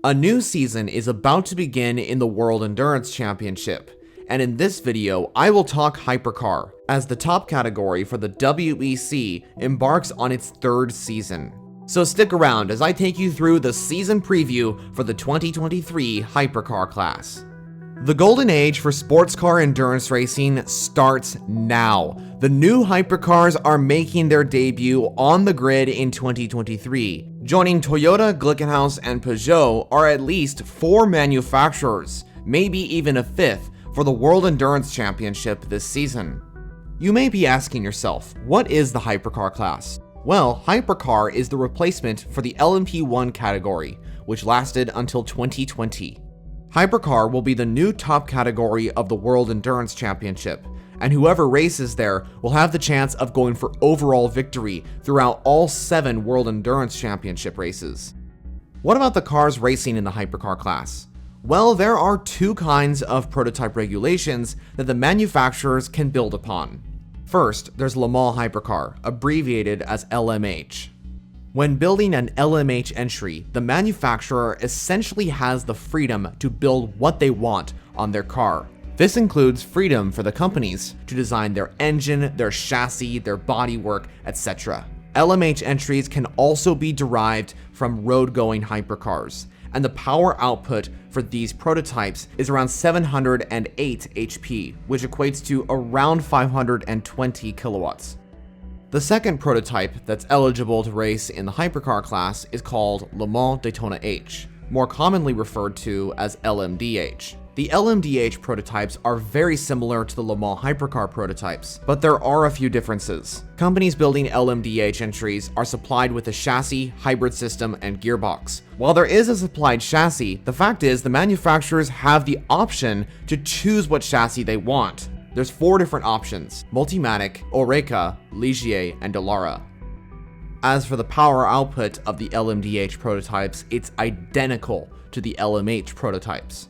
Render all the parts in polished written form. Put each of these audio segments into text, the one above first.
A new season is about to begin in the World Endurance Championship, and in this video, I will talk Hypercar, as the top category for the WEC embarks on its third season. So stick around as I take you through the season preview for the 2023 Hypercar Class. The golden age for sports car endurance racing starts now. The new Hypercars are making their debut on the grid in 2023. Joining Toyota, Glickenhaus, and Peugeot are at least 4 manufacturers, maybe even a 5th, for the World Endurance Championship this season. You may be asking yourself, what is the Hypercar class? Well, Hypercar is the replacement for the LMP1 category, which lasted until 2020. Hypercar will be the new top category of the World Endurance Championship, and whoever races there will have the chance of going for overall victory throughout all 7 World Endurance Championship races. What about the cars racing in the Hypercar class? Well, there are 2 kinds of prototype regulations that the manufacturers can build upon. First, there's Le Mans Hypercar, abbreviated as LMH. When building an LMH entry, the manufacturer essentially has the freedom to build what they want on their car. This includes freedom for the companies to design their engine, their chassis, their bodywork, etc. LMH entries can also be derived from road-going hypercars, and the power output for these prototypes is around 708 HP, which equates to around 520 kilowatts. The second prototype that's eligible to race in the Hypercar class is called Le Mans Daytona H, more commonly referred to as LMDh. The LMDh prototypes are very similar to the Le Mans Hypercar prototypes, but there are a few differences. Companies building LMDh entries are supplied with a chassis, hybrid system, and gearbox. While there is a supplied chassis, the fact is the manufacturers have the option to choose what chassis they want. There's 4 different options: Multimatic, Oreca, Ligier, and Dallara. As for the power output of the LMDh prototypes, it's identical to the LMH prototypes.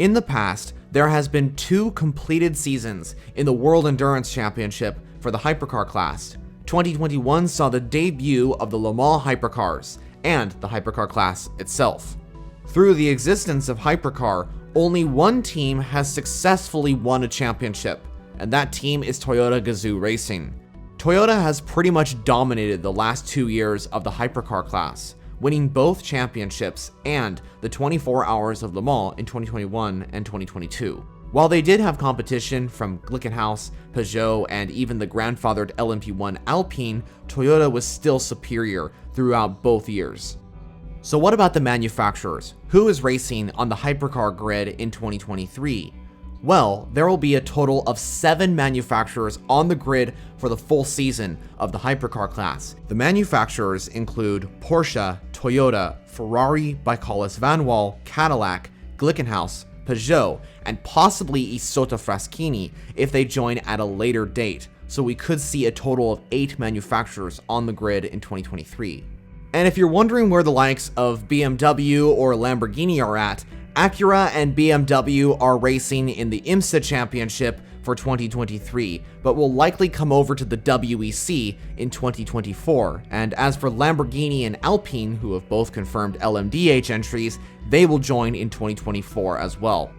In the past, there has been 2 completed seasons in the World Endurance Championship for the Hypercar class. 2021 saw the debut of the Le Mans Hypercars and the Hypercar class itself. Through the existence of Hypercar, only one team has successfully won a championship, and that team is Toyota Gazoo Racing. Toyota has pretty much dominated the last 2 years of the Hypercar class, winning both championships and the 24 Hours of Le Mans in 2021 and 2022. While they did have competition from Glickenhaus, Peugeot, and even the grandfathered LMP1 Alpine, Toyota was still superior throughout both years. So what about the manufacturers? Who is racing on the Hypercar grid in 2023? Well, there will be a total of 7 manufacturers on the grid for the full season of the Hypercar class. The manufacturers include Porsche, Toyota, Ferrari, Baikalis Vanwall, Cadillac, Glickenhaus, Peugeot, and possibly Isotta Fraschini if they join at a later date, so we could see a total of 8 manufacturers on the grid in 2023. And if you're wondering where the likes of BMW or Lamborghini are at, Acura and BMW are racing in the IMSA Championship for 2023, but will likely come over to the WEC in 2024. And as for Lamborghini and Alpine, who have both confirmed LMDh entries, they will join in 2024 as well.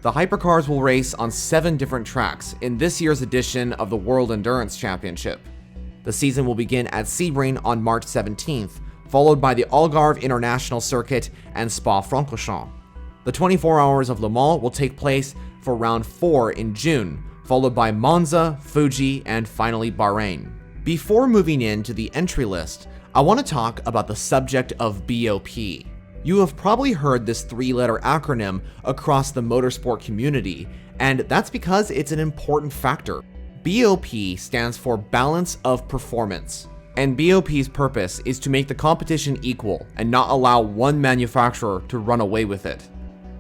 The Hypercars will race on 7 different tracks in this year's edition of the World Endurance Championship. The season will begin at Sebring on March 17th, followed by the Algarve International Circuit and Spa-Francorchamps. The 24 Hours of Le Mans will take place for round 4 in June, followed by Monza, Fuji, and finally Bahrain. Before moving into the entry list, I want to talk about the subject of BOP. You have probably heard this 3-letter acronym across the motorsport community, and that's because it's an important factor. BOP stands for Balance of Performance, and BOP's purpose is to make the competition equal and not allow one manufacturer to run away with it.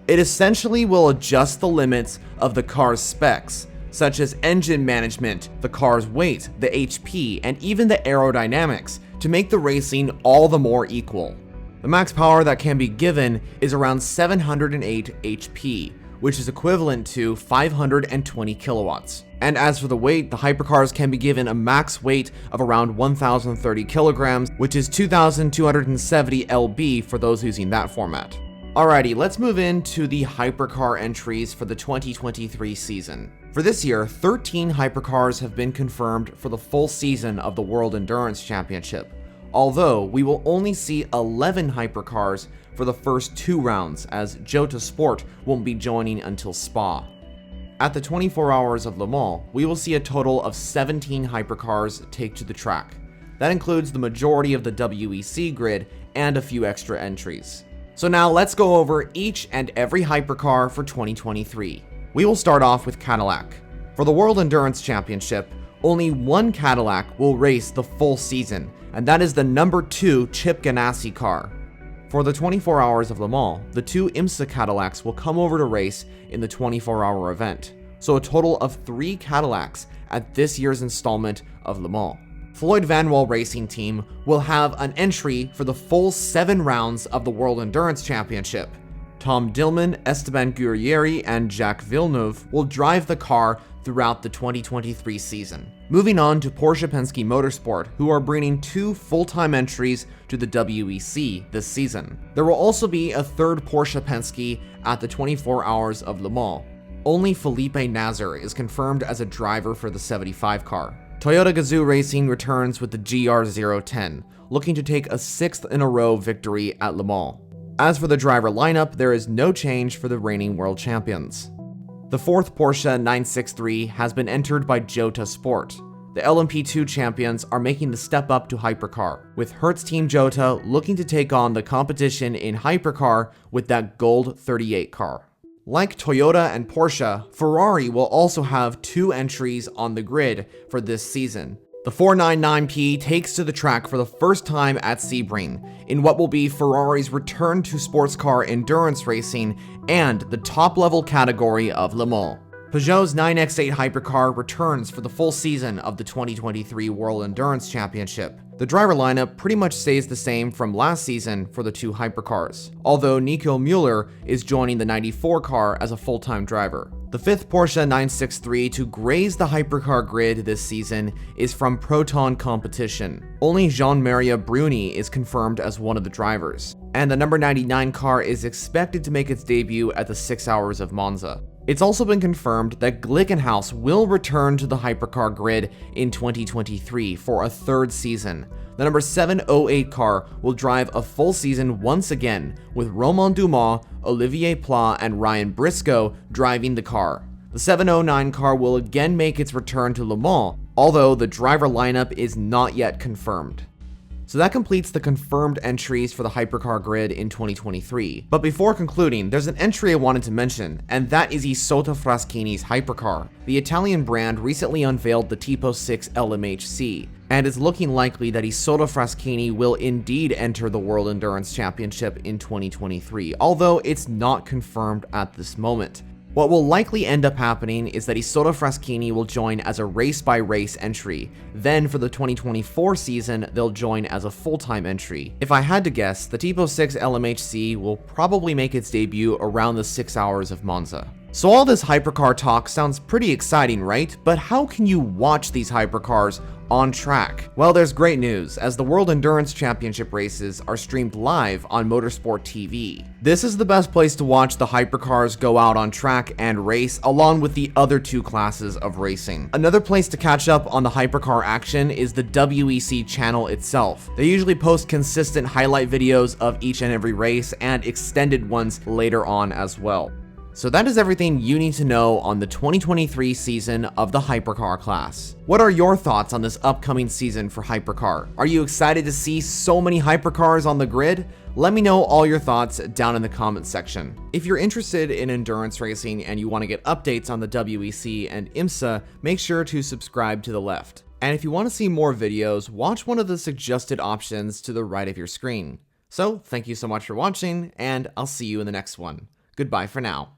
It essentially will adjust the limits of the car's specs, such as engine management, the car's weight, the HP, and even the aerodynamics, to make the racing all the more equal. The max power that can be given is around 708 HP, which is equivalent to 520 kilowatts. And as for the weight, the hypercars can be given a max weight of around 1,030 kilograms, which is 2,270 lb for those using that format. Alrighty, let's move into the hypercar entries for the 2023 season. For this year, 13 hypercars have been confirmed for the full season of the World Endurance Championship, although we will only see 11 hypercars for the first 2 rounds, as Jota Sport won't be joining until Spa. At the 24 Hours of Le Mans, we will see a total of 17 hypercars take to the track. That includes the majority of the WEC grid and a few extra entries. So now let's go over each and every hypercar for 2023. We will start off with Cadillac. For the World Endurance Championship, only one Cadillac will race the full season, and that is the number 2 Chip Ganassi car. For the 24 Hours of Le Mans, the 2 IMSA Cadillacs will come over to race in the 24-hour event, so a total of 3 Cadillacs at this year's installment of Le Mans. Floyd Van Wall Racing Team will have an entry for the full 7 rounds of the World Endurance Championship. Tom Dillman, Esteban Guerrieri, and Jacques Villeneuve will drive the car throughout the 2023 season. Moving on to Porsche Penske Motorsport, who are bringing 2 full-time entries to the WEC this season. There will also be a 3rd Porsche Penske at the 24 Hours of Le Mans. Only Felipe Nasr is confirmed as a driver for the 75 car. Toyota Gazoo Racing returns with the GR010, looking to take a 6th in a row victory at Le Mans. As for the driver lineup, there is no change for the reigning world champions. The 4th Porsche 963 has been entered by Jota Sport. The LMP2 champions are making the step up to Hypercar, with Hertz Team Jota looking to take on the competition in Hypercar with that gold 38 car. Like Toyota and Porsche, Ferrari will also have 2 entries on the grid for this season. The 499P takes to the track for the first time at Sebring, in what will be Ferrari's return to sports car endurance racing and the top-level category of Le Mans. Peugeot's 9X8 Hypercar returns for the full season of the 2023 World Endurance Championship. The driver lineup pretty much stays the same from last season for the 2 hypercars, although Nico Müller is joining the 94 car as a full-time driver. The 5th Porsche 963 to graze the hypercar grid this season is from Proton Competition. Only Jean-Marie Bruni is confirmed as one of the drivers, and the number 99 car is expected to make its debut at the 6 Hours of Monza. It's also been confirmed that Glickenhaus will return to the hypercar grid in 2023 for a 3rd season. The number 708 car will drive a full season once again, with Romain Dumas, Olivier Pla, and Ryan Briscoe driving the car. The 709 car will again make its return to Le Mans, although the driver lineup is not yet confirmed. So that completes the confirmed entries for the hypercar grid in 2023. But before concluding, there's an entry I wanted to mention, and that is Isotta Fraschini's hypercar. The Italian brand recently unveiled the Tipo 6 LMHC, and it's looking likely that Isotta Fraschini will indeed enter the World Endurance Championship in 2023, although it's not confirmed at this moment. What will likely end up happening is that Isotta Fraschini will join as a race-by-race entry. Then for the 2024 season, they'll join as a full-time entry. If I had to guess, the Tipo 6 LMHC will probably make its debut around the 6 Hours of Monza. So all this hypercar talk sounds pretty exciting, right? But how can you watch these hypercars on track? Well, there's great news, as the World Endurance Championship races are streamed live on Motorsport TV. This is the best place to watch the hypercars go out on track and race, along with the other 2 classes of racing. Another place to catch up on the hypercar action is the WEC channel itself. They usually post consistent highlight videos of each and every race and extended ones later on as well. So that is everything you need to know on the 2023 season of the Hypercar class. What are your thoughts on this upcoming season for Hypercar? Are you excited to see so many Hypercars on the grid? Let me know all your thoughts down in the comments section. If you're interested in endurance racing and you want to get updates on the WEC and IMSA, make sure to subscribe to the left. And if you want to see more videos, watch one of the suggested options to the right of your screen. So thank you so much for watching, and I'll see you in the next one. Goodbye for now.